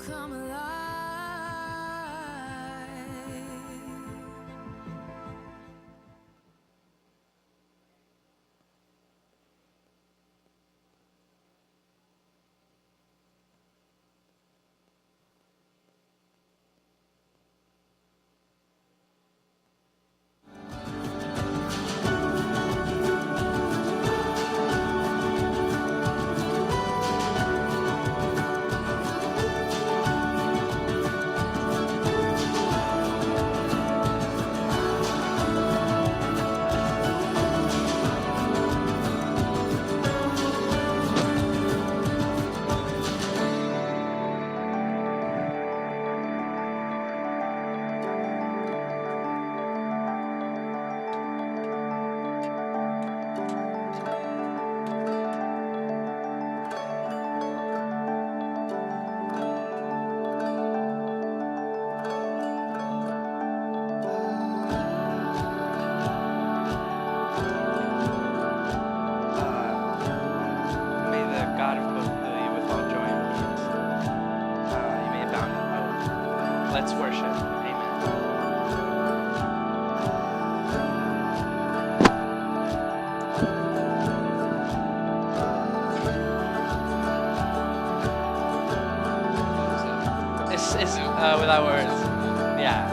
come alive. May the God of hope fill you with all joy and peace. You may abound in hope. Let's worship. Amen. This is without words. Yeah.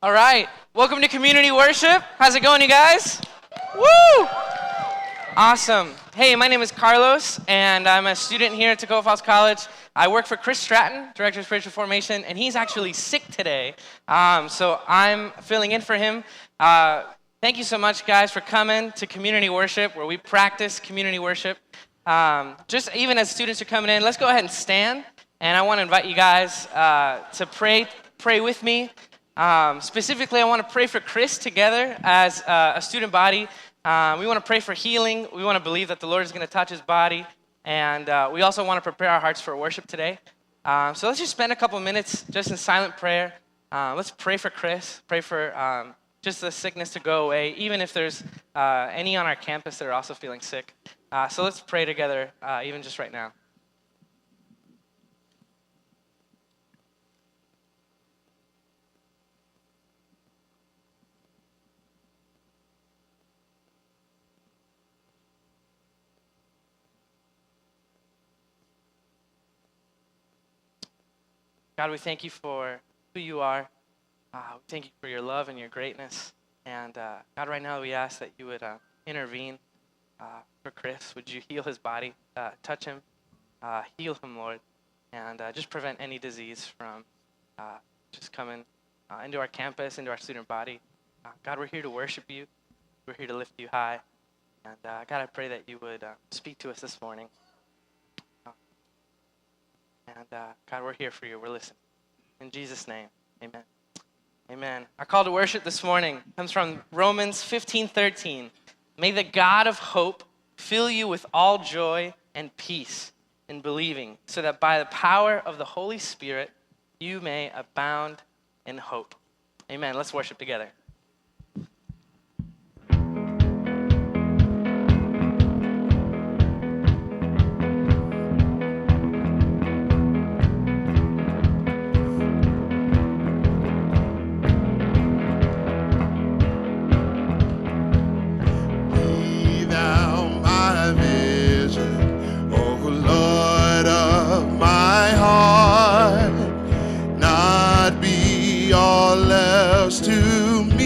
All right. Welcome to community worship. How's it going, you guys? Woo! Awesome. Hey, my name is Carlos, and I'm a student here at Tacoma Falls College. I work for Chris Stratton, Director of Spiritual Formation, and he's actually sick today. So I'm filling in for him. Thank you so much, guys, for coming to community worship, where we practice community worship. Just even as students are coming in, let's go ahead and stand. And I want to invite you guys to pray with me. Specifically, I want to pray for Chris together as a student body. We want to pray for healing. We want to believe that the Lord is going to touch his body. And we also want to prepare our hearts for worship today. So let's just spend a couple minutes just in silent prayer. Let's pray for Chris. Pray for just the sickness to go away, even if there's any on our campus that are also feeling sick. So let's pray together, even just right now. God, we thank you for who you are. We thank you for your love and your greatness. And God, right now we ask that you would intervene for Chris. Would you heal his body, touch him, heal him, Lord, and just prevent any disease from just coming into our campus, into our student body. God, we're here to worship you. We're here to lift you high. And God, I pray that you would speak to us this morning. And God, we're here for you. We're listening. In Jesus' name, amen. Amen. Our call to worship this morning comes from Romans 15:13. May the God of hope fill you with all joy and peace in believing, so that by the power of the Holy Spirit you may abound in hope. Amen. Let's worship together. To me.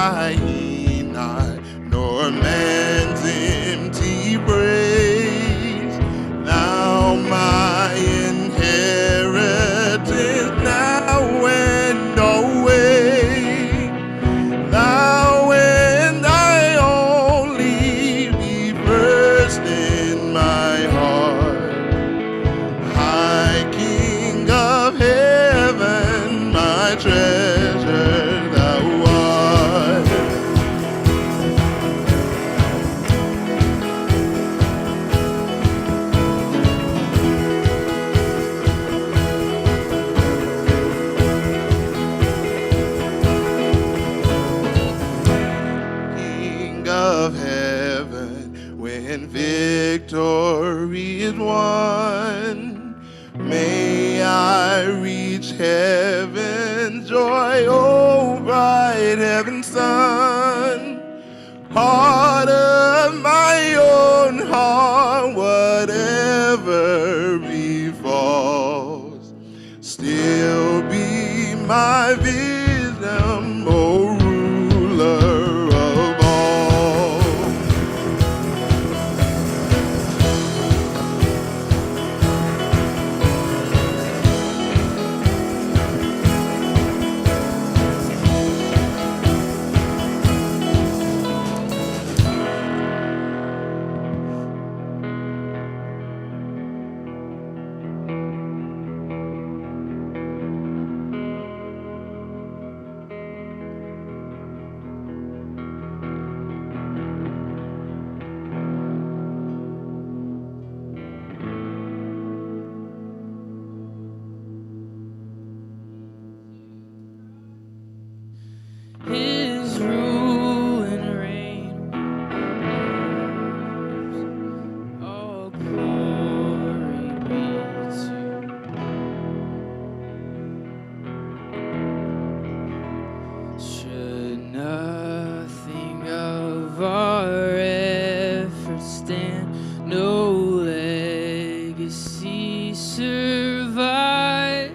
lying not, nor man's empty praise. Thou my inheritance now and always. Thou and I only be first in my heart. High King of heaven, my treasure thou art. King of heaven, when victory is won, may I reach heaven's joy, oh bright heaven's sun. Heart of my own heart, whatever befalls, still be my wisdom, oh ruler of all. His rule and reign, all glory be to. Should nothing of our efforts stand, no legacy survive,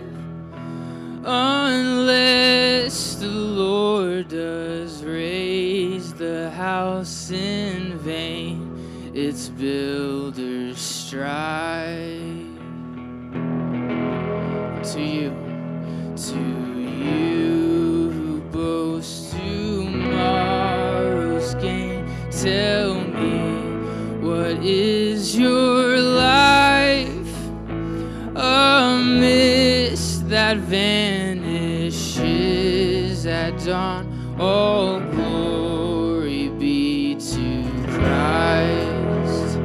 unless the Lord does raise the house in vain, its builders strive. To you who boast tomorrow's gain, tell me, what is your life? A mist that vanishes at dawn. All glory be to Christ.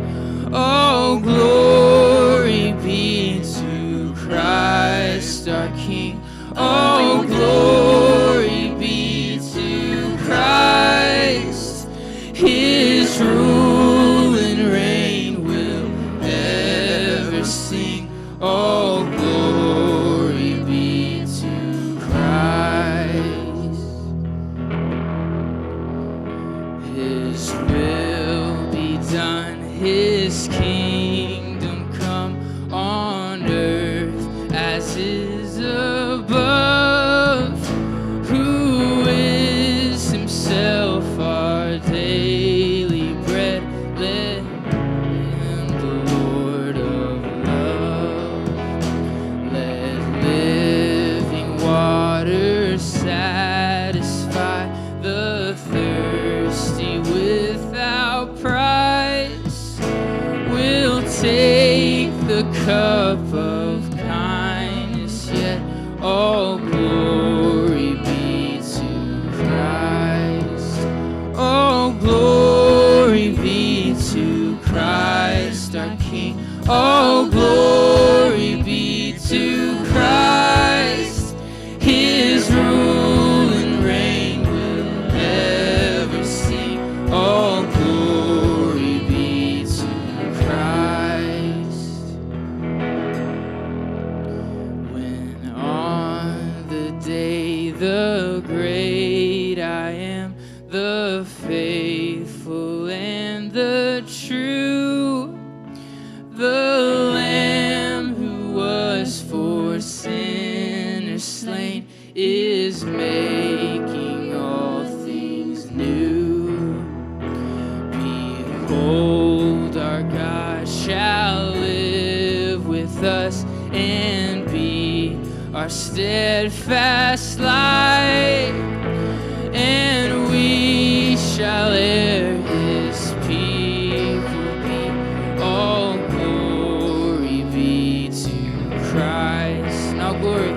All glory be to Christ our King. All glory be to Christ. His rule and reign will ever sing. All glory be to Christ. His will be done, His kingdom come on earth as is above, who is Himself our daily bread. Let Him, the Lord of love, let living water satisfy the thirsty without price. We'll take the cup of kindness, yet all glory be to Christ. All glory be to Christ our King. All glory be to Christ. His rule and reign will ever sing. All glory be to Christ. When on the day the great I am, the faithful and the true, the Lamb who was for sinners slain, is making all things our steadfast light, and we shall hear his people be. All glory be to Christ. Now glory.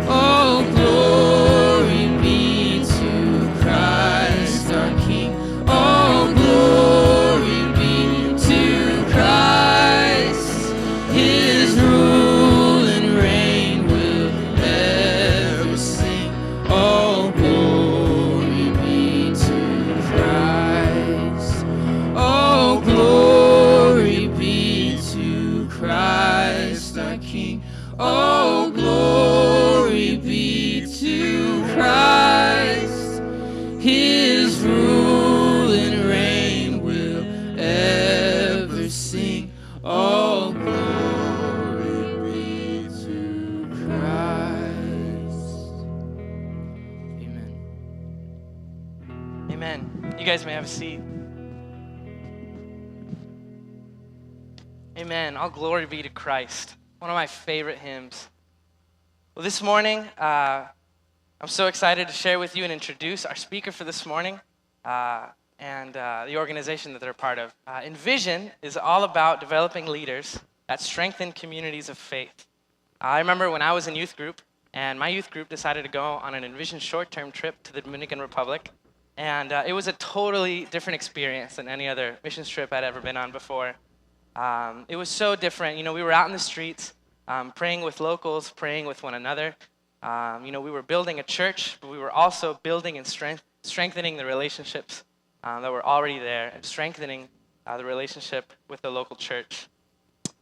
All glory be to Christ our King. All glory be to Christ. His rule and reign will ever sing. All glory be to Christ. All glory be to Christ our King. All glory be to Christ. His rule and reign will ever sing. All glory be to Christ. Amen. Amen. You guys may have a seat. Amen. All glory be to Christ. One of my favorite hymns. Well, this morning, I'm so excited to share with you and introduce our speaker for this morning and the organization that they're a part of. Envision is all about developing leaders that strengthen communities of faith. I remember when I was in youth group, and my youth group decided to go on an Envision short-term trip to the Dominican Republic, and it was a totally different experience than any other missions trip I'd ever been on before. It was so different. You know, we were out in the streets, praying with locals, praying with one another. We were building a church, but we were also building and strengthening the relationships that were already there, and strengthening the relationship with the local church.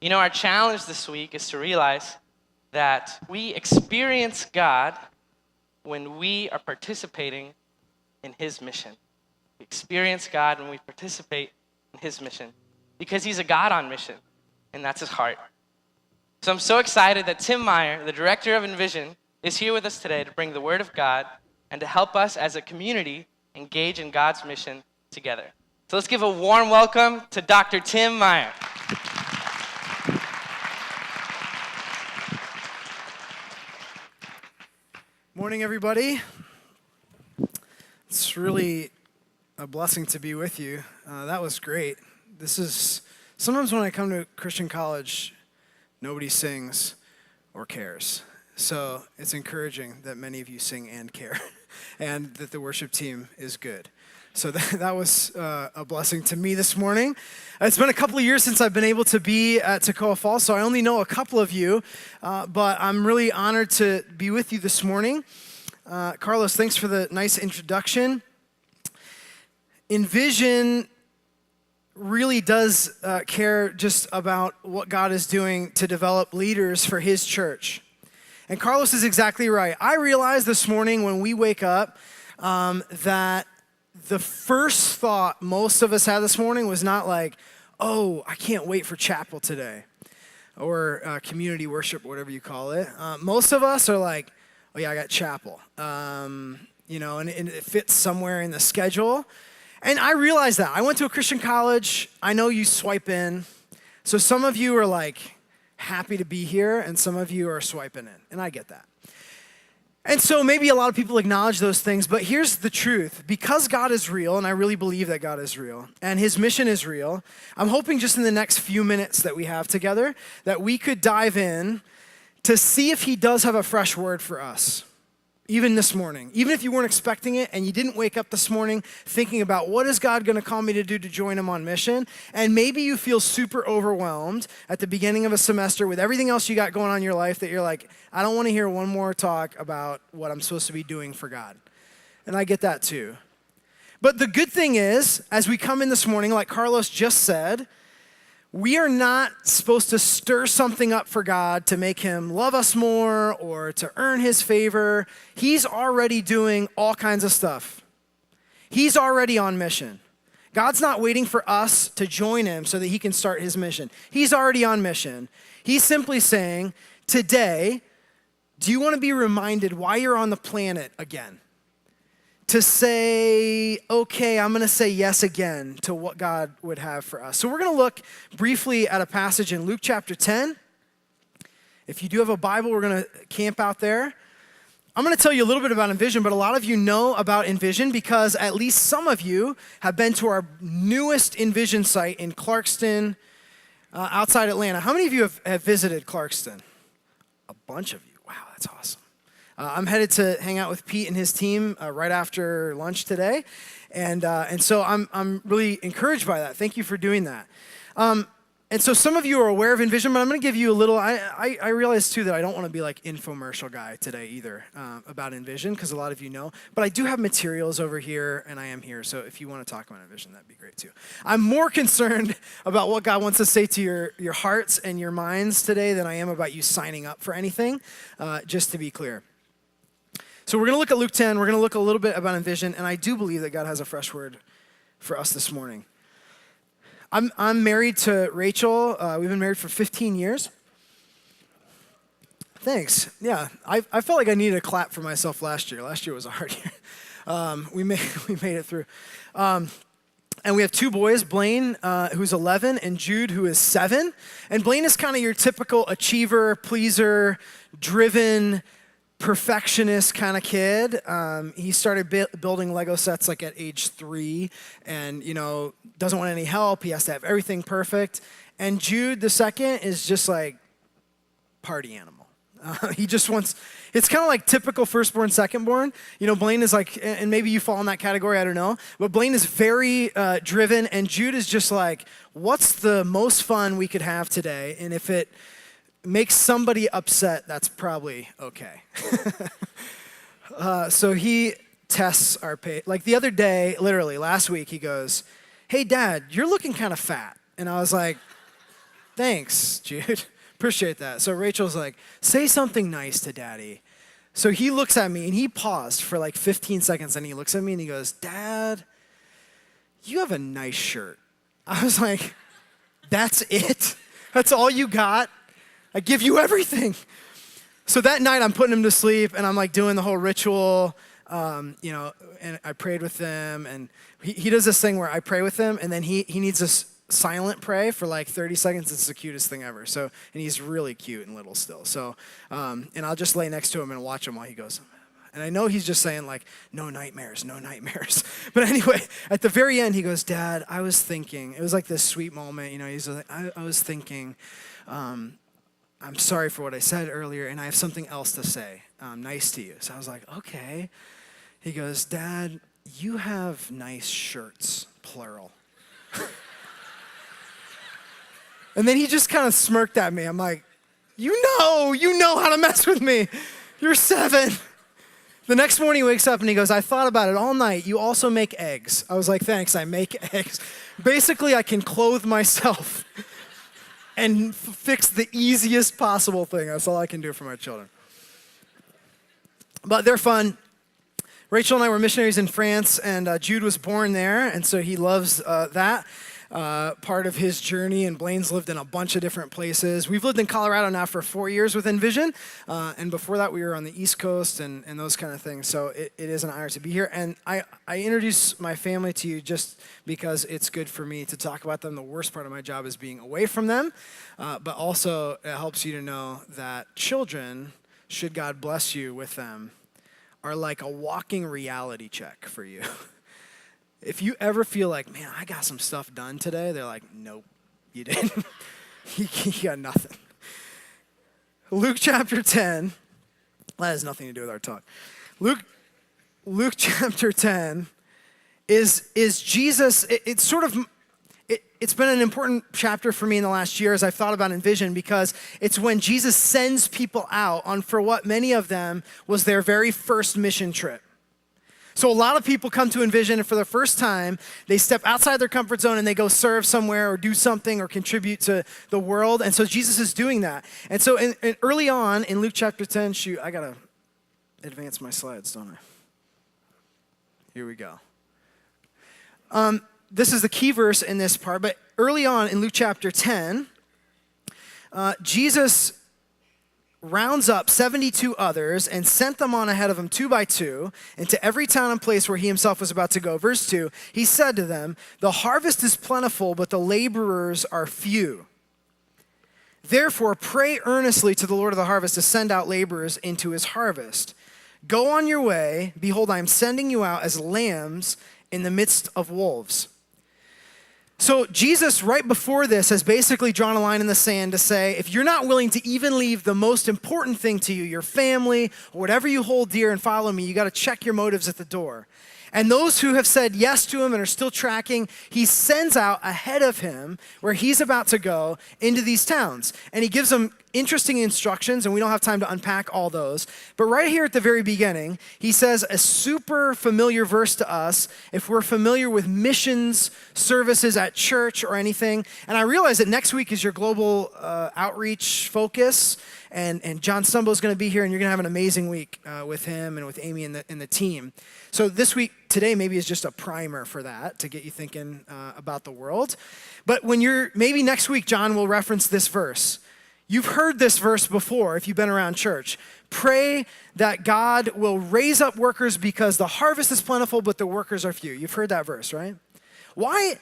You know, our challenge this week is to realize that we experience God when we are participating in His mission. We experience God when we participate in His mission, because He's a God on mission, and that's His heart. So I'm so excited that Tim Meier, the director of Envision, is here with us today to bring the Word of God and to help us as a community engage in God's mission together. So let's give a warm welcome to Dr. Tim Meier. Morning, everybody. It's really a blessing to be with you. That was great. Sometimes when I come to Christian college, nobody sings or cares. So it's encouraging that many of you sing and care, and that the worship team is good. So that was a blessing to me this morning. It's been a couple of years since I've been able to be at Toccoa Falls, so I only know a couple of you, but I'm really honored to be with you this morning. Carlos, thanks for the nice introduction. Envision really does care just about what God is doing to develop leaders for His church. And Carlos is exactly right. I realized this morning when we wake up that the first thought most of us had this morning was not like, oh, I can't wait for chapel today, or community worship, whatever you call it. Most of us are like, oh yeah, I got chapel, and it fits somewhere in the schedule. And I realized that. I went to a Christian college. I know you swipe in. So some of you are like happy to be here, and some of you are swiping in, and I get that. And so maybe a lot of people acknowledge those things, but here's the truth. Because God is real, and I really believe that God is real, and His mission is real, I'm hoping just in the next few minutes that we have together that we could dive in to see if He does have a fresh word for us, even this morning. Even if you weren't expecting it and you didn't wake up this morning thinking about what is God going to call me to do to join Him on mission, and maybe you feel super overwhelmed at the beginning of a semester with everything else you got going on in your life that you're like, I don't want to hear one more talk about what I'm supposed to be doing for God. And I get that too. But the good thing is, as we come in this morning, like Carlos just said, we are not supposed to stir something up for God to make Him love us more or to earn His favor. He's already doing all kinds of stuff. He's already on mission. God's not waiting for us to join Him so that He can start His mission. He's already on mission. He's simply saying, today, do you want to be reminded why you're on the planet again? To say, okay, I'm going to say yes again to what God would have for us. So we're going to look briefly at a passage in Luke chapter 10. If you do have a Bible, we're going to camp out there. I'm going to tell you a little bit about Envision, but a lot of you know about Envision because at least some of you have been to our newest Envision site in Clarkston, outside Atlanta. How many of you have visited Clarkston? A bunch of you. Wow, that's awesome. I'm headed to hang out with Pete and his team right after lunch today, and so I'm really encouraged by that. Thank you for doing that. And so some of you are aware of Envision, but I'm going to give you a little, I realize too that I don't want to be like infomercial guy today either about Envision, because a lot of you know, but I do have materials over here and I am here, so if you want to talk about Envision, that'd be great too. I'm more concerned about what God wants to say to your hearts and your minds today than I am about you signing up for anything, just to be clear. So we're going to look at Luke 10, we're going to look a little bit about Envision, and I do believe that God has a fresh word for us this morning. I'm married to Rachel. We've been married for 15 years. Thanks. Yeah, I felt like I needed a clap for myself last year. Last year was a hard year. We made it through. And we have two boys, Blaine, who's 11, and Jude, who is 7. And Blaine is kind of your typical achiever, pleaser, driven, perfectionist kind of kid. He started building Lego sets like at age 3 and, doesn't want any help. He has to have everything perfect. And Jude, the second, is just like party animal. He just wants, it's kind of like typical firstborn, secondborn. Blaine is like, and maybe you fall in that category, I don't know. But Blaine is very driven, and Jude is just like, what's the most fun we could have today? And if it makes somebody upset, that's probably okay. So he tests our patience. Like the other day, literally last week, he goes, "Hey, Dad, you're looking kind of fat." And I was like, "Thanks, Jude. Appreciate that." So Rachel's like, "Say something nice to Daddy." So he looks at me, and he paused for like 15 seconds, and he looks at me, and he goes, "Dad, you have a nice shirt." I was like, "That's it? That's all you got? I give you everything." So that night I'm putting him to sleep and I'm like doing the whole ritual, and I prayed with him, and he does this thing where I pray with him and then he needs a silent pray for like 30 seconds. It's the cutest thing ever. So, and he's really cute and little still. So, and I'll just lay next to him and watch him while he goes. And I know he's just saying like, no nightmares, no nightmares. But anyway, at the very end, he goes, "Dad, I was thinking," it was like this sweet moment, he's like, I was thinking, "I'm sorry for what I said earlier, and I have something else to say, nice to you." So I was like, okay. He goes, "Dad, you have nice shirts, plural." And then he just kind of smirked at me. I'm like, you know how to mess with me. You're 7. The next morning he wakes up and he goes, "I thought about it all night. You also make eggs." I was like, "Thanks, I make eggs." Basically, I can clothe myself and fix the easiest possible thing. That's all I can do for my children. But they're fun. Rachel and I were missionaries in France, and Jude was born there, and so he loves that part of his journey, and Blaine's lived in a bunch of different places. We've lived in Colorado now for 4 years with Envision, and before that we were on the East Coast and those kind of things, so it is an honor to be here. And I introduce my family to you just because it's good for me to talk about them. The worst part of my job is being away from them, but also it helps you to know that children, should God bless you with them, are like a walking reality check for you. If you ever feel like, man, I got some stuff done today, they're like, nope, you didn't. You got nothing. Luke chapter 10, that has nothing to do with our talk. Luke chapter 10 is Jesus, it's been an important chapter for me in the last year as I've thought about Envision, because it's when Jesus sends people out on for what many of them was their very first mission trip. So a lot of people come to Envision, and for the first time, they step outside their comfort zone and they go serve somewhere or do something or contribute to the world. And so Jesus is doing that. And so early on in Luke chapter 10, I got to advance my slides, don't I? Here we go. This is the key verse in this part, but early on in Luke chapter 10, Jesus rounds up 72 others and sent them on ahead of him 2 by 2 into every town and place where he himself was about to go. Verse 2, he said to them, "The harvest is plentiful, but the laborers are few. Therefore, pray earnestly to the Lord of the harvest to send out laborers into his harvest. Go on your way. Behold, I am sending you out as lambs in the midst of wolves. So Jesus, right before this, has basically drawn a line in the sand to say, if you're not willing to even leave the most important thing to you, your family, or whatever you hold dear and follow me, you got to check your motives at the door. And those who have said yes to him and are still tracking, he sends out ahead of him where he's about to go into these towns. And he gives them interesting instructions, and we don't have time to unpack all those. But right here at the very beginning, he says a super familiar verse to us if we're familiar with missions services at church or anything. And I realize that next week is your global outreach focus. And John Stumbo is going to be here, and you're going to have an amazing week with him and with Amy and the team. So this week, today, maybe is just a primer for that to get you thinking about the world. But maybe next week, John will reference this verse. You've heard this verse before if you've been around church. Pray that God will raise up workers because the harvest is plentiful, but the workers are few. You've heard that verse, right? Why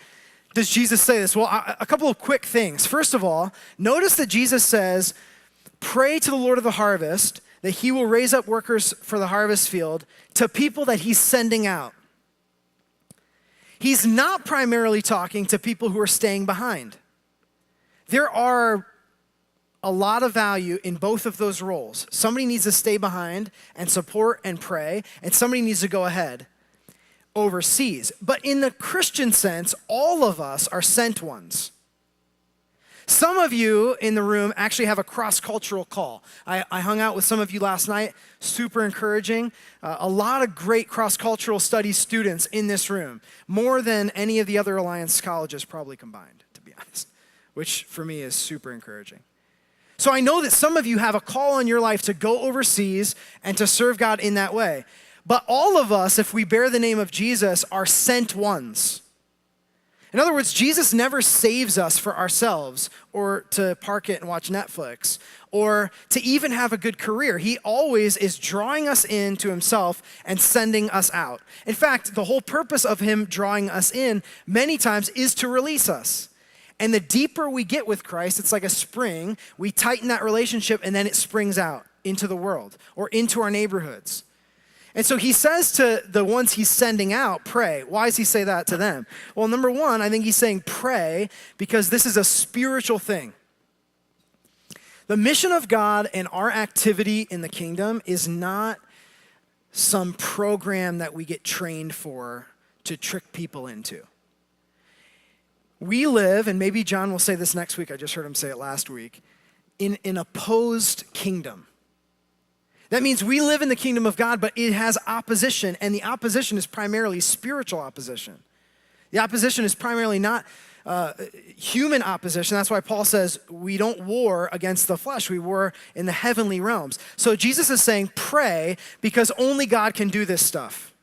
does Jesus say this? Well, a couple of quick things. First of all, notice that Jesus says, pray to the Lord of the harvest that he will raise up workers for the harvest field to people that he's sending out. He's not primarily talking to people who are staying behind. There are a lot of value in both of those roles. Somebody needs to stay behind and support and pray, and somebody needs to go ahead overseas. But in the Christian sense, all of us are sent ones. Some of you in the room actually have a cross-cultural call. I hung out with some of you last night, super encouraging. A lot of great cross-cultural studies students in this room, more than any of the other Alliance colleges probably combined, to be honest, which for me is super encouraging. So I know that some of you have a call in your life to go overseas and to serve God in that way. But all of us, if we bear the name of Jesus, are sent ones. In other words, Jesus never saves us for ourselves or to park it and watch Netflix or to even have a good career. He always is drawing us into himself and sending us out. In fact, the whole purpose of him drawing us in many times is to release us. And the deeper we get with Christ, it's like a spring. We tighten that relationship and then it springs out into the world or into our neighborhoods. And so he says to the ones he's sending out, pray. Why does he say that to them? Well, number one, I think he's saying pray because this is a spiritual thing. The mission of God and our activity in the kingdom is not some program that we get trained for to trick people into. We live, and maybe John will say this next week, I just heard him say it last week, in an opposed kingdom. That means we live in the kingdom of God, but it has opposition, and the opposition is primarily spiritual opposition. The opposition is primarily not human opposition. That's why Paul says we don't war against the flesh. We war in the heavenly realms. So Jesus is saying pray because only God can do this stuff.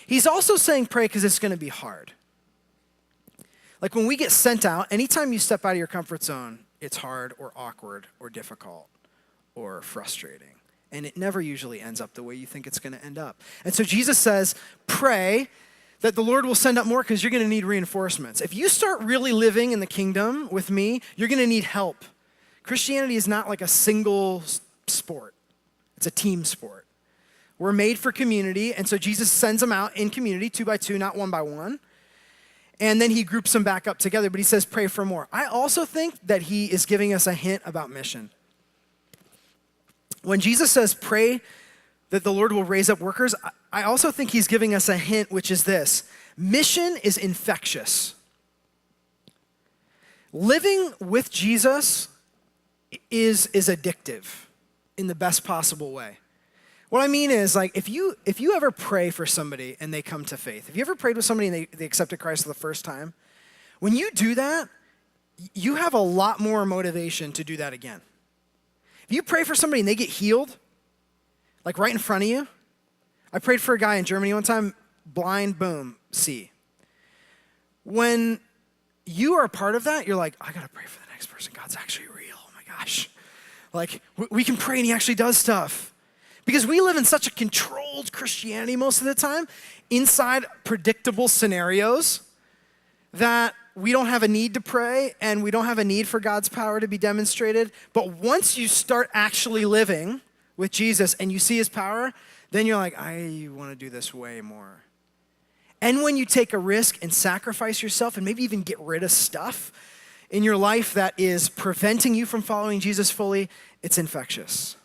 He's also saying pray because it's going to be hard. Like when we get sent out, anytime you step out of your comfort zone, it's hard or awkward or difficult or frustrating. And it never usually ends up the way you think it's going to end up. And so Jesus says, pray that the Lord will send up more because you're going to need reinforcements. If you start really living in the kingdom with me, you're going to need help. Christianity is not like a single sport. It's a team sport. We're made for community, and so Jesus sends them out in community, 2 by 2, not 1 by 1. And then he groups them back up together, but he says pray for more. I also think that he is giving us a hint about mission. When Jesus says pray that the Lord will raise up workers, I also think he's giving us a hint, which is this. Mission is infectious. Living with Jesus is addictive in the best possible way. What I mean is, like, if you ever pray for somebody and they come to faith, if you ever prayed with somebody and they accepted Christ for the first time, when you do that, you have a lot more motivation to do that again. If you pray for somebody and they get healed, like right in front of you, I prayed for a guy in Germany one time, blind, boom, see. When you are a part of that, you're like, I gotta pray for the next person. God's actually real, oh my gosh. Like, we can pray and he actually does stuff. Because we live in such a controlled Christianity most of the time, inside predictable scenarios, that we don't have a need to pray and we don't have a need for God's power to be demonstrated. But once you start actually living with Jesus and you see his power, then you're like, I want to do this way more. And when you take a risk and sacrifice yourself and maybe even get rid of stuff in your life that is preventing you from following Jesus fully, it's infectious.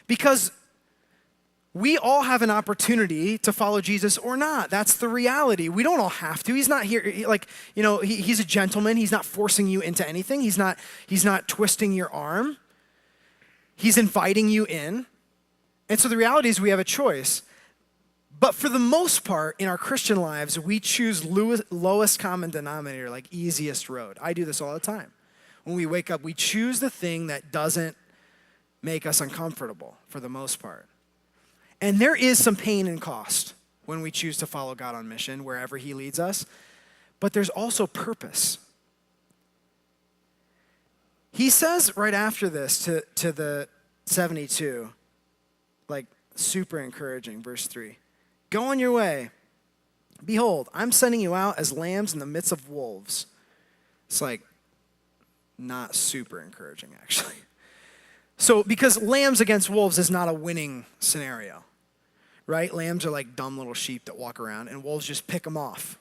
Because we all have an opportunity to follow Jesus or not. That's the reality. We don't all have to. He's not here, he's a gentleman. He's not forcing you into anything. He's not twisting your arm. He's inviting you in. And so the reality is we have a choice. But for the most part, in our Christian lives, we choose lowest common denominator, like easiest road. I do this all the time. When we wake up, we choose the thing that doesn't make us uncomfortable for the most part. And there is some pain and cost when we choose to follow God on mission, wherever he leads us. But there's also purpose. He says right after this to the 72, like super encouraging, verse 3. Go on your way. Behold, I'm sending you out as lambs in the midst of wolves. It's like not super encouraging, actually. So, because lambs against wolves is not a winning scenario, right? Lambs are like dumb little sheep that walk around, and wolves just pick them off.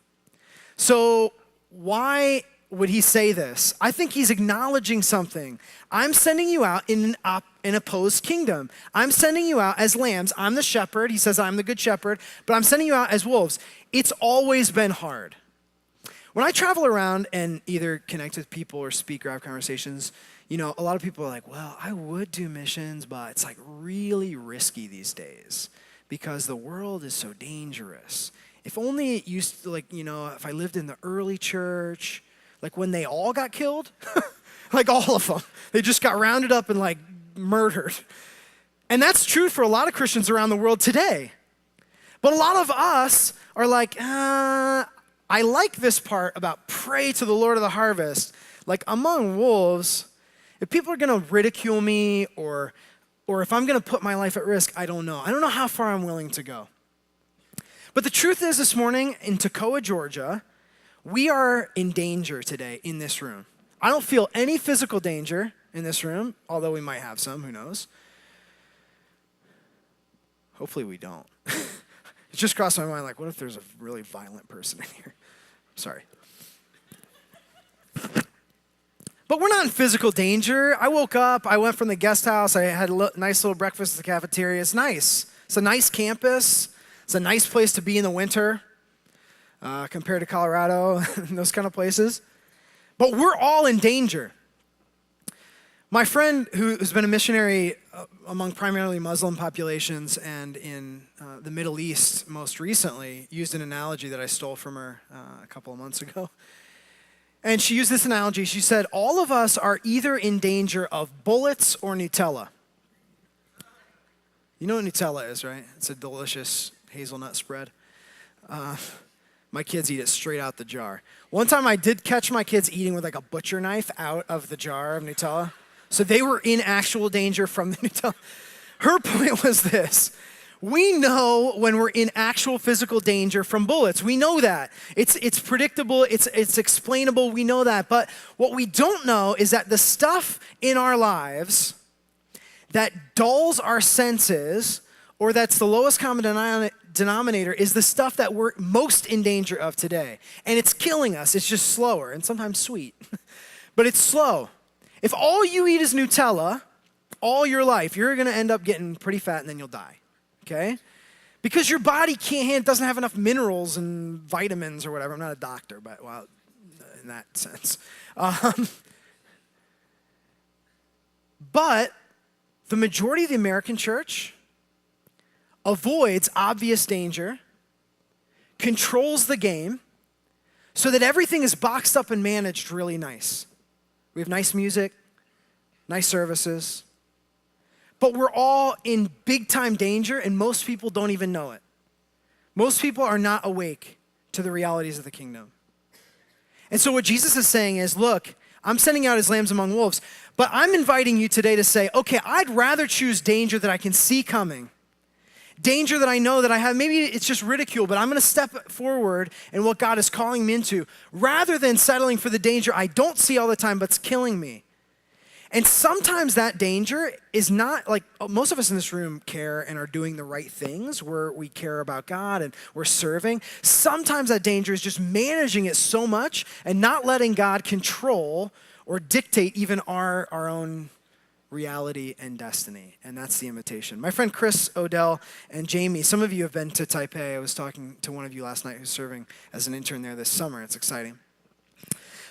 So, why would he say this? I think he's acknowledging something. I'm sending you out in an opposed kingdom. I'm sending you out as lambs. I'm the shepherd. He says I'm the good shepherd, but I'm sending you out as wolves. It's always been hard. When I travel around and either connect with people or speak or have conversations, a lot of people are like, well, I would do missions, but it's like really risky these days because the world is so dangerous. If only it used to, if I lived in the early church, like when they all got killed, like all of them, they just got rounded up and like murdered. And that's true for a lot of Christians around the world today. But a lot of us are like, I like this part about pray to the Lord of the harvest. Like among wolves, if people are going to ridicule me or if I'm going to put my life at risk, I don't know. I don't know how far I'm willing to go. But the truth is this morning in Toccoa, Georgia, we are in danger today in this room. I don't feel any physical danger in this room, although we might have some, who knows. Hopefully we don't. It just crossed my mind, like, what if there's a really violent person in here? Sorry. But we're not in physical danger. I woke up, I went from the guest house, I had a nice little breakfast at the cafeteria. It's nice. It's a nice campus. It's a nice place to be in the winter compared to Colorado and those kind of places. But we're all in danger. My friend who's been a missionary among primarily Muslim populations and in the Middle East most recently used an analogy that I stole from her a couple of months ago. And she used this analogy. She said, all of us are either in danger of bullets or Nutella. You know what Nutella is, right? It's a delicious hazelnut spread. My kids eat it straight out the jar. One time I did catch my kids eating with like a butcher knife out of the jar of Nutella. So they were in actual danger from the Nutella. Her point was this. We know when we're in actual physical danger from bullets. We know that. It's predictable. It's explainable. We know that. But what we don't know is that the stuff in our lives that dulls our senses or that's the lowest common denominator is the stuff that we're most in danger of today. And it's killing us. It's just slower and sometimes sweet. But it's slow. If all you eat is Nutella all your life, you're going to end up getting pretty fat and then you'll die. Okay? Because your body doesn't have enough minerals and vitamins or whatever. I'm not a doctor, but well, in that sense. But the majority of the American church avoids obvious danger, controls the game, so that everything is boxed up and managed really nice. We have nice music, nice services, but we're all in big time danger and most people don't even know it. Most people are not awake to the realities of the kingdom. And so what Jesus is saying is, look, I'm sending out as lambs among wolves, but I'm inviting you today to say, okay, I'd rather choose danger that I can see coming. Danger that I know that I have, maybe it's just ridicule, but I'm going to step forward in what God is calling me into rather than settling for the danger I don't see all the time, but it's killing me. And sometimes that danger is not like most of us in this room care and are doing the right things where we care about God and we're serving. Sometimes that danger is just managing it so much and not letting God control or dictate even our own reality and destiny. And that's the invitation. My friend Chris, Odell, and Jamie, some of you have been to Taipei. I was talking to one of you last night who's serving as an intern there this summer. It's exciting.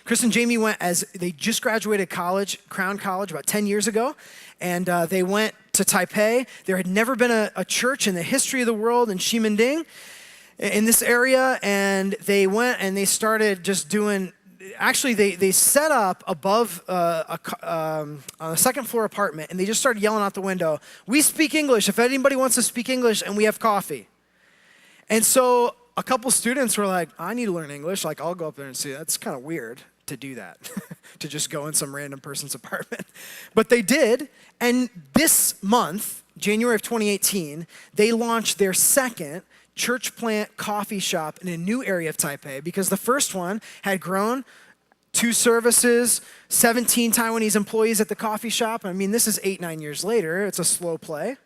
Chris and Jamie went as they just graduated college, Crown College, about 10 years ago, and they went to Taipei. There had never been a church in the history of the world in Ximending in this area, and they went and they started just doing, actually they set up above on a second floor apartment, and they just started yelling out the window, "We speak English, if anybody wants to speak English, and we have coffee." And so a couple students were like, "I need to learn English, like I'll go up there and see." That's kind of weird to do that, to just go in some random person's apartment. But they did, and this month, January of 2018, they launched their second church plant coffee shop in a new area of Taipei because the first one had grown 2 services, 17 Taiwanese employees at the coffee shop. I mean, this is 8-9 years later. It's a slow play.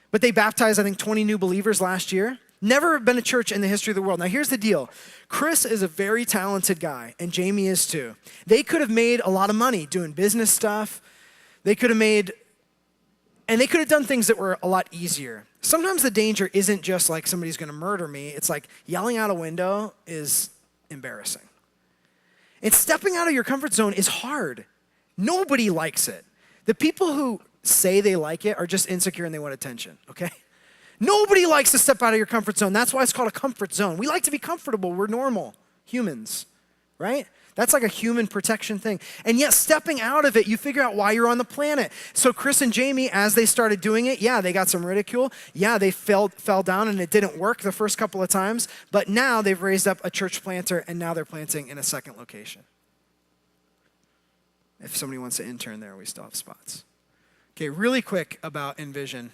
But they baptized, I think, 20 new believers last year. Never been a church in the history of the world. Now, here's the deal. Chris is a very talented guy, and Jamie is too. They could have made a lot of money doing business stuff. They could have done things that were a lot easier. Sometimes the danger isn't just like somebody's going to murder me. It's like yelling out a window is embarrassing. And stepping out of your comfort zone is hard. Nobody likes it. The people who say they like it are just insecure and they want attention, okay? Nobody likes to step out of your comfort zone. That's why it's called a comfort zone. We like to be comfortable. We're normal humans, right? That's like a human protection thing. And yet stepping out of it, you figure out why you're on the planet. So Chris and Jamie, as they started doing it, yeah, they got some ridicule. Yeah, they fell down and it didn't work the first couple of times. But now they've raised up a church planter and now they're planting in a second location. If somebody wants to intern there, we still have spots. Okay, really quick about Envision.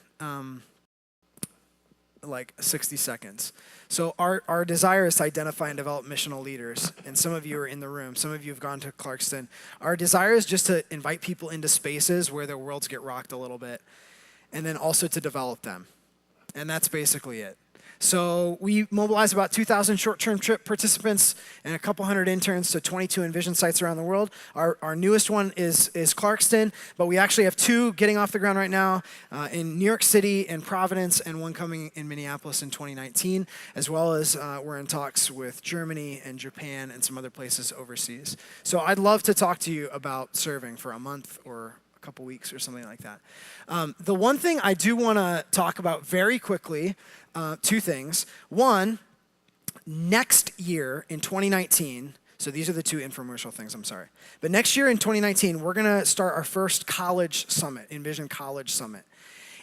Like 60 seconds. So our desire is to identify and develop missional leaders. And some of you are in the room. Some of you have gone to Clarkston. Our desire is just to invite people into spaces where their worlds get rocked a little bit. And then also to develop them. And that's basically it. So we mobilize about 2,000 short-term trip participants and a couple hundred interns to 22 Envision sites around the world. Our newest one is Clarkston, but we actually have 2 getting off the ground right now in New York City and Providence, and one coming in Minneapolis in 2019, as well as we're in talks with Germany and Japan and some other places overseas. So I'd love to talk to you about serving for a month or a couple weeks or something like that. The one thing I do want to talk about very quickly, 2 things. One, next year in 2019, so these are the 2 infomercial things, I'm sorry. But next year in 2019, we're going to start our first college summit, Envision College Summit.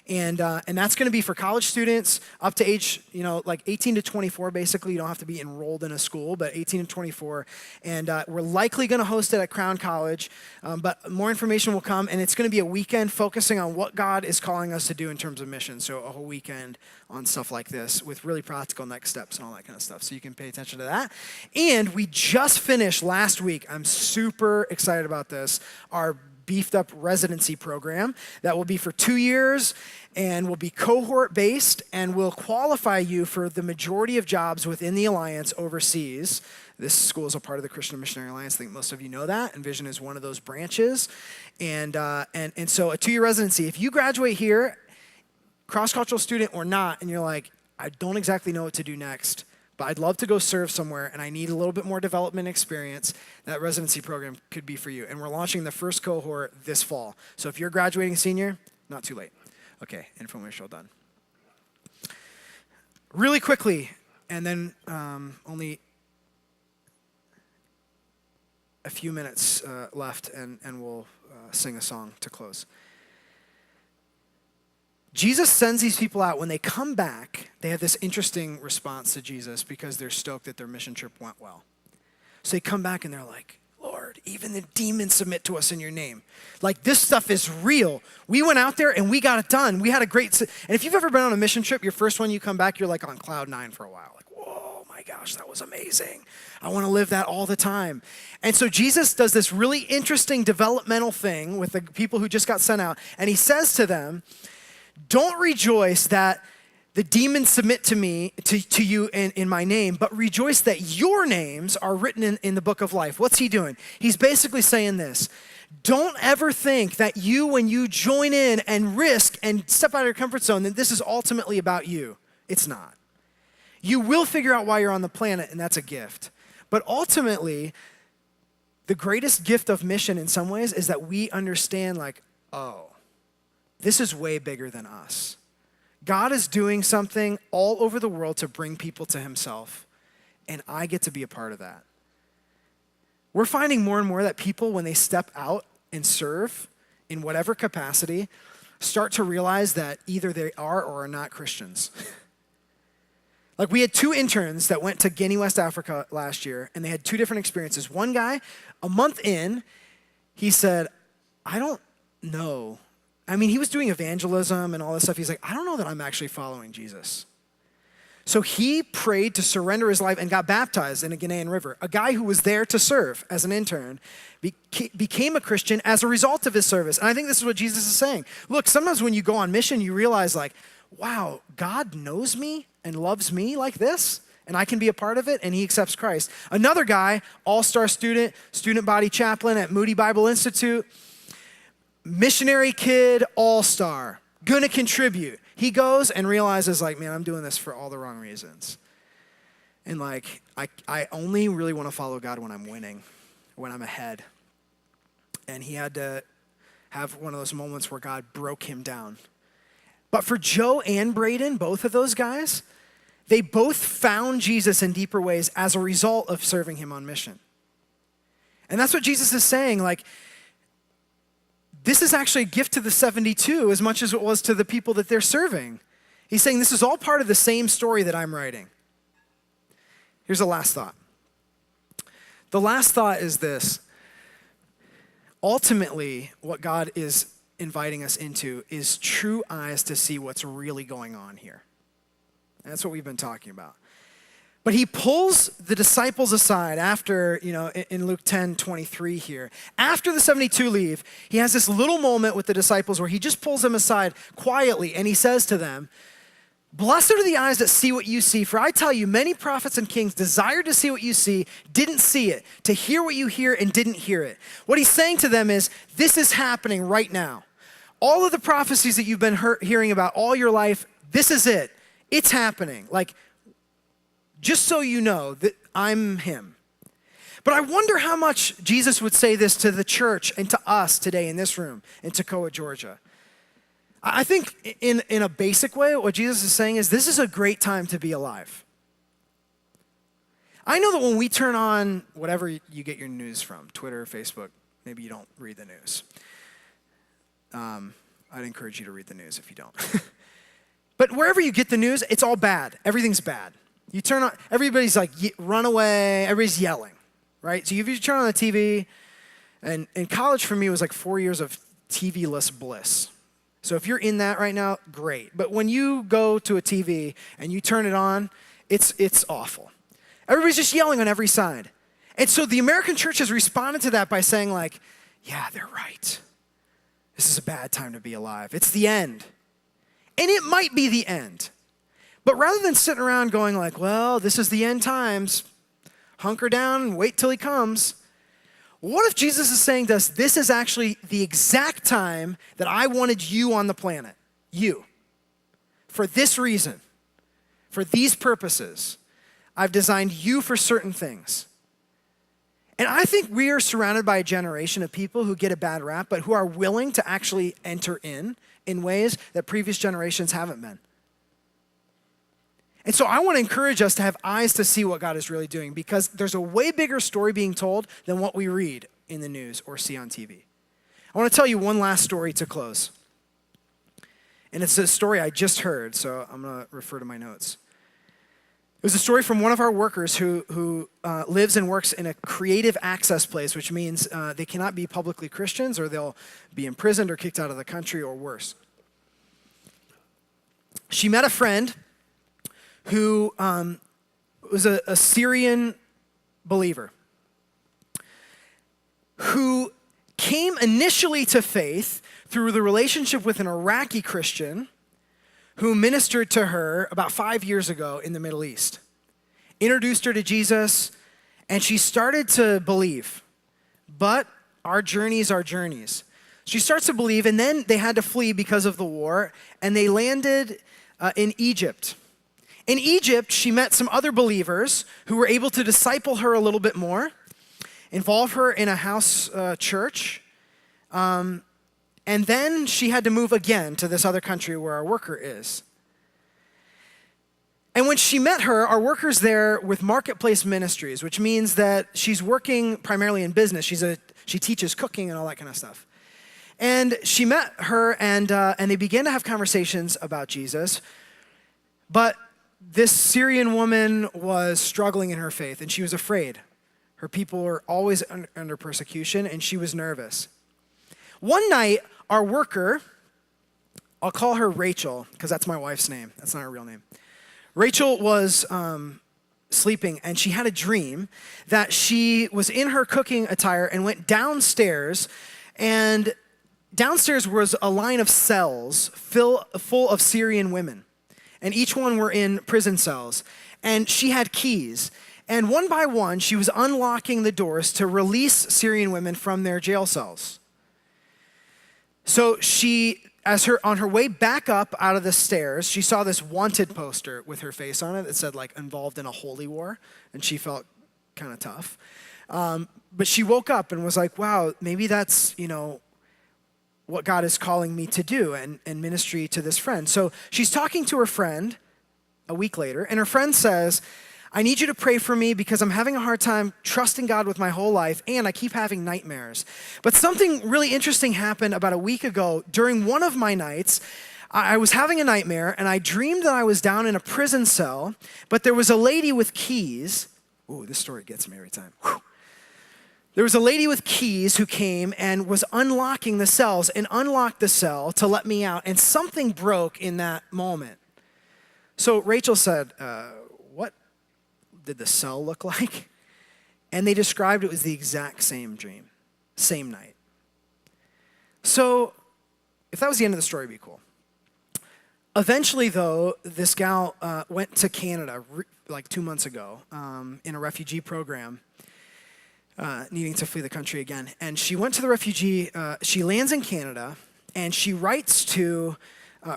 And that's going to be for college students up to age, like 18 to 24, basically. You don't have to be enrolled in a school, but 18 to 24. And we're likely going to host it at Crown College, but more information will come. And it's going to be a weekend focusing on what God is calling us to do in terms of mission. So a whole weekend on stuff like this with really practical next steps and all that kind of stuff. So you can pay attention to that. And we just finished last week. I'm super excited about this. Our beefed up residency program that will be for 2 years and will be cohort based and will qualify you for the majority of jobs within the Alliance overseas. This school is a part of the Christian Missionary Alliance. I think most of you know that. Envision is one of those branches. And so a 2-year residency, if you graduate here, cross-cultural student or not, and you're like, I don't exactly know what to do next, but I'd love to go serve somewhere, and I need a little bit more development experience, that residency program could be for you. And we're launching the first cohort this fall. So if you're a graduating senior, not too late. Okay, infomercial done. Really quickly, and then only a few minutes left, and we'll sing a song to close. Jesus sends these people out. When they come back, they have this interesting response to Jesus because they're stoked that their mission trip went well. So they come back and they're like, Lord, even the demons submit to us in your name. Like, this stuff is real. We went out there and we got it done. We had a great, and if you've ever been on a mission trip, your first one you come back, you're like on cloud 9 for a while. Like, whoa, my my gosh, that was amazing. I want to live that all the time. And so Jesus does this really interesting developmental thing with the people who just got sent out. And he says to them, don't rejoice that the demons submit to me, to you in my name, but rejoice that your names are written in the book of life. What's he doing? He's basically saying this. Don't ever think that you, when you join in and risk and step out of your comfort zone, that this is ultimately about you. It's not. You will figure out why you're on the planet, and that's a gift. But ultimately, the greatest gift of mission in some ways is that we understand like, oh, this is way bigger than us. God is doing something all over the world to bring people to himself, and I get to be a part of that. We're finding more and more that people, when they step out and serve in whatever capacity, start to realize that either they are or are not Christians. Like we had 2 interns that went to Guinea, West Africa last year, and they had 2 different experiences. One guy, a month in, he said, I don't know. I mean, he was doing evangelism and all this stuff. He's like, I don't know that I'm actually following Jesus. So he prayed to surrender his life and got baptized in a Ghanaian river. A guy who was there to serve as an intern became a Christian as a result of his service. And I think this is what Jesus is saying. Look, sometimes when you go on mission, you realize like, wow, God knows me and loves me like this, and I can be a part of it, and he accepts Christ. Another guy, all-star student body chaplain at Moody Bible Institute, missionary kid, all-star, gonna contribute. He goes and realizes like, man, I'm doing this for all the wrong reasons. And like, I only really want to follow God when I'm winning, when I'm ahead. And he had to have one of those moments where God broke him down. But for Joe and Braden, both of those guys, they both found Jesus in deeper ways as a result of serving him on mission. And that's what Jesus is saying, like, this is actually a gift to the 72 as much as it was to the people that they're serving. He's saying this is all part of the same story that I'm writing. Here's the last thought. The last thought is this. Ultimately, what God is inviting us into is true eyes to see what's really going on here. And that's what we've been talking about. But he pulls the disciples aside after, in Luke 10:23 here. After the 72 leave, he has this little moment with the disciples where he just pulls them aside quietly and he says to them, blessed are the eyes that see what you see, for I tell you, many prophets and kings desired to see what you see, didn't see it, to hear what you hear and didn't hear it. What he's saying to them is, this is happening right now. All of the prophecies that you've been hearing about all your life, this is it. It's happening. Like, just so you know that I'm him. But I wonder how much Jesus would say this to the church and to us today in this room in Toccoa, Georgia. I think in a basic way, what Jesus is saying is this is a great time to be alive. I know that when we turn on whatever you get your news from, Twitter, Facebook, maybe you don't read the news. I'd encourage you to read the news if you don't. But wherever you get the news, it's all bad. Everything's bad. You turn on, everybody's like, run away, everybody's yelling, right? So if you turn on the TV, and in college for me was like 4 years of TV-less bliss. So if you're in that right now, great. But when you go to a TV and you turn it on, it's awful. Everybody's just yelling on every side. And so the American church has responded to that by saying like, yeah, they're right. This is a bad time to be alive. It's the end. And it might be the end. But rather than sitting around going like, well, this is the end times, hunker down and wait till he comes. What if Jesus is saying to us, this is actually the exact time that I wanted you on the planet, you, for this reason, for these purposes. I've designed you for certain things. And I think we are surrounded by a generation of people who get a bad rap, but who are willing to actually enter in ways that previous generations haven't been. And so I want to encourage us to have eyes to see what God is really doing, because there's a way bigger story being told than what we read in the news or see on TV. I want to tell you one last story to close. And it's a story I just heard, so I'm going to refer to my notes. It was a story from one of our workers who lives and works in a creative access place, which means they cannot be publicly Christians, or they'll be imprisoned or kicked out of the country or worse. She met a friend who was a Syrian believer who came initially to faith through the relationship with an Iraqi Christian who ministered to her about 5 years ago in the Middle East. Introduced her to Jesus, and she started to believe. But our journeys are journeys. She starts to believe, and then they had to flee because of the war, and they landed in Egypt. In Egypt, she met some other believers who were able to disciple her a little bit more, involve her in a house church, and then she had to move again to this other country where our worker is. And when she met her, our worker's there with Marketplace Ministries, which means that she's working primarily in business. She teaches cooking and all that kind of stuff. And she met her, and they began to have conversations about Jesus. But this Syrian woman was struggling in her faith, and she was afraid. Her people were always under persecution, and she was nervous. One night, our worker, I'll call her Rachel, because that's my wife's name. That's not her real name. Rachel was sleeping, and she had a dream that she was in her cooking attire and went downstairs, and downstairs was a line of cells full of Syrian women, and each one were in prison cells, and she had keys. And one by one, she was unlocking the doors to release Syrian women from their jail cells. So she, on her way back up out of the stairs, she saw this wanted poster with her face on it that said, like, involved in a holy war, and she felt kind of tough. But she woke up and was like, wow, maybe that's, what God is calling me to do and ministry to this friend. So she's talking to her friend a week later, and her friend says, I need you to pray for me because I'm having a hard time trusting God with my whole life, and I keep having nightmares. But something really interesting happened about a week ago. During one of my nights, I was having a nightmare, and I dreamed that I was down in a prison cell, but there was a lady with keys. Ooh, this story gets me every time. Whew. There was a lady with keys who came and was unlocking the cells and unlocked the cell to let me out, and something broke in that moment. So Rachel said, what did the cell look like? And they described it was the exact same dream, same night. So if that was the end of the story, it'd be cool. Eventually, though, this gal went to Canada like 2 months ago in a refugee program, needing to flee the country again. And she went to the refugee, she lands in Canada, and she writes to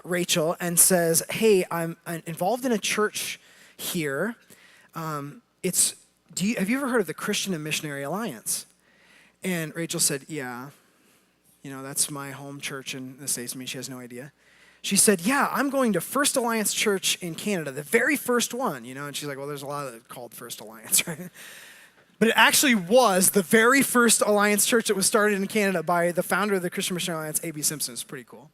Rachel and says, hey, I'm involved in a church here. Have you ever heard of the Christian and Missionary Alliance? And Rachel said, yeah, that's my home church in the States. I mean, she has no idea. She said, yeah, I'm going to First Alliance Church in Canada, the very first one, and she's like, well, there's a lot of called First Alliance, right? But it actually was the very first Alliance church that was started in Canada by the founder of the Christian Missionary Alliance, A.B. Simpson. It's pretty cool.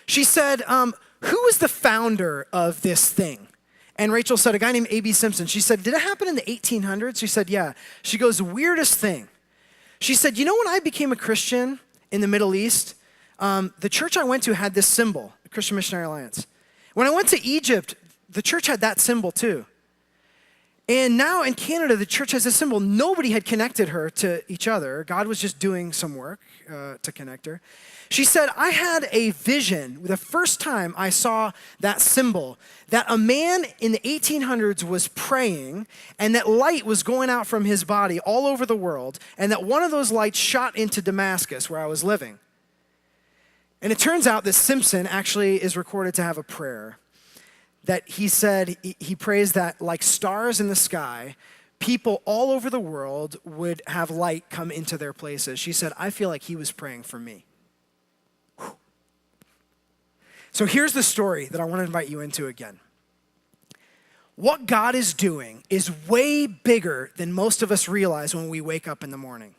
She said, who was the founder of this thing? And Rachel said, a guy named A.B. Simpson. She said, did it happen in the 1800s? She said, yeah. She goes, weirdest thing. She said, when I became a Christian in the Middle East, the church I went to had this symbol, the Christian Missionary Alliance. When I went to Egypt, the church had that symbol too. And now in Canada, the church has a symbol. Nobody had connected her to each other. God was just doing some work to connect her. She said, I had a vision the first time I saw that symbol, that a man in the 1800s was praying, and that light was going out from his body all over the world, and that one of those lights shot into Damascus, where I was living. And it turns out that Simpson actually is recorded to have a prayer that he said, he prays that like stars in the sky, people all over the world would have light come into their places. She said, I feel like he was praying for me. Whew. So here's the story that I want to invite you into again. What God is doing is way bigger than most of us realize when we wake up in the morning.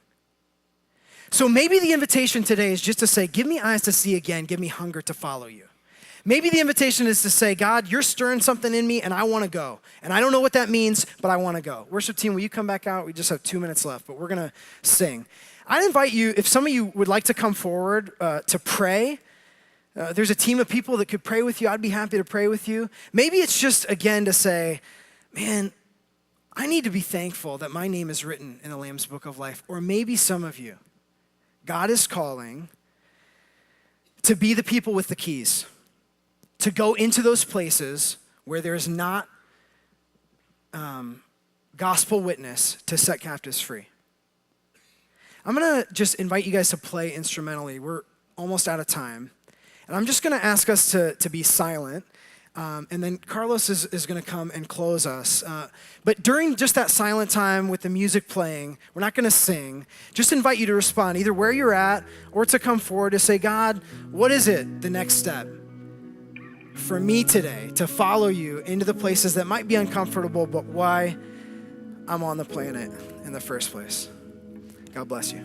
So maybe the invitation today is just to say, give me eyes to see again, give me hunger to follow you. Maybe the invitation is to say, God, you're stirring something in me and I want to go. And I don't know what that means, but I want to go. Worship team, will you come back out? We just have 2 minutes left, but we're going to sing. I'd invite you, if some of you would like to come forward to pray, there's a team of people that could pray with you. I'd be happy to pray with you. Maybe it's just, again, to say, man, I need to be thankful that my name is written in the Lamb's Book of Life. Or maybe some of you, God is calling to be the people with the keys, to go into those places where there's not gospel witness to set captives free. I'm gonna just invite you guys to play instrumentally. We're almost out of time. And I'm just gonna ask us to be silent. And then Carlos is gonna come and close us. But during just that silent time with the music playing, we're not gonna sing. Just invite you to respond, either where you're at or to come forward to say, God, what is it, the next step for me today to follow you into the places that might be uncomfortable, but why I'm on the planet in the first place. God bless you.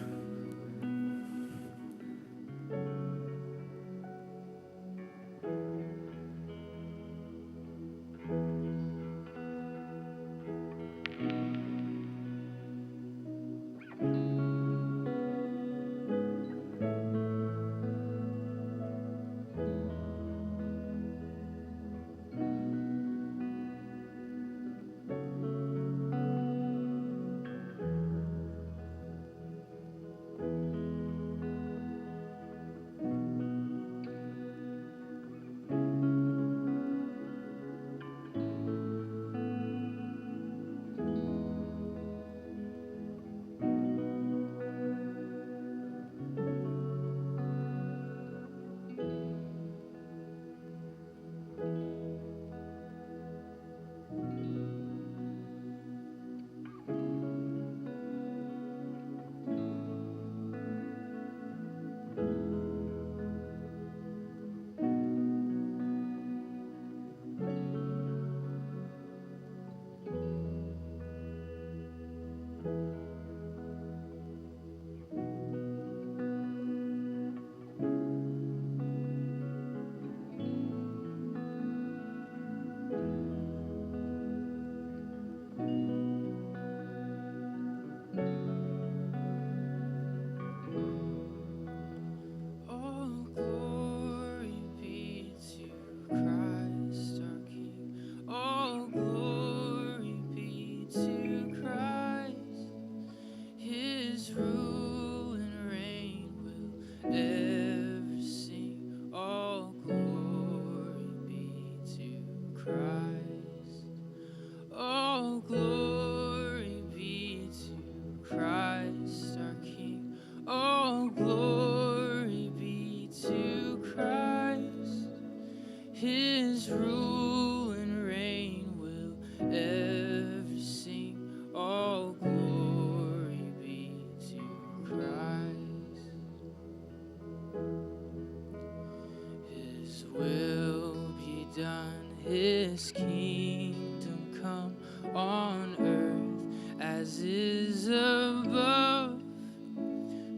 His kingdom come on earth as is above,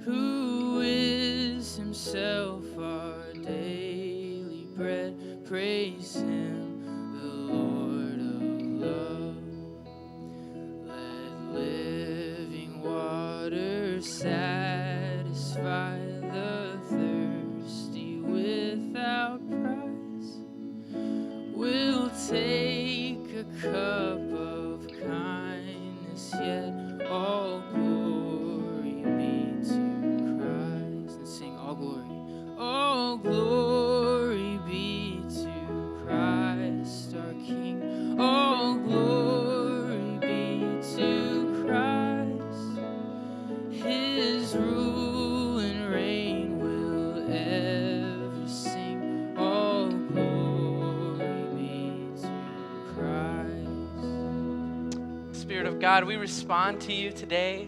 who is himself our daily bread. Praise him, the Lord of love. Let living water satisfy the thirsty without price. We'll take a cup of kindness, yet all glory be to Christ. And sing all glory. All glory be to Christ our King. All glory be to Christ. His rule and reign will ever sing. All glory be to Christ. Spirit of God, we respond to you today.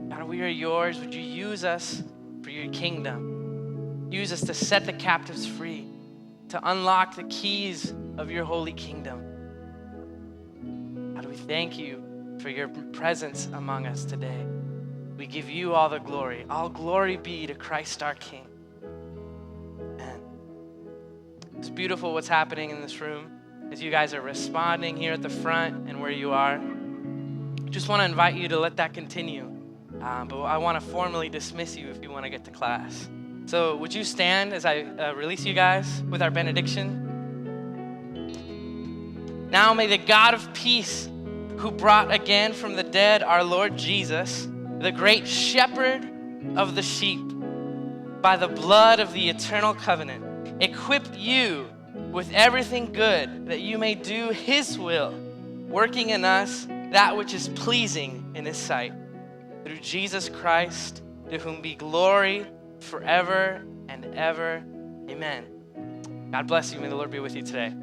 God, we are yours. Would you use us for your kingdom? Use us to set the captives free, to unlock the keys of your holy kingdom. God, we thank you for your presence among us today. We give you all the glory. All glory be to Christ our King. Amen. It's beautiful what's happening in this room as you guys are responding here at the front and where you are. Just want to invite you to let that continue. But I want to formally dismiss you if you want to get to class. So would you stand as I release you guys with our benediction? Now may the God of peace, who brought again from the dead our Lord Jesus, the great shepherd of the sheep, by the blood of the eternal covenant, equipped you with everything good that you may do his will, working in us that which is pleasing in his sight. Through Jesus Christ, to whom be glory forever and ever. Amen. God bless you. May the Lord be with you today.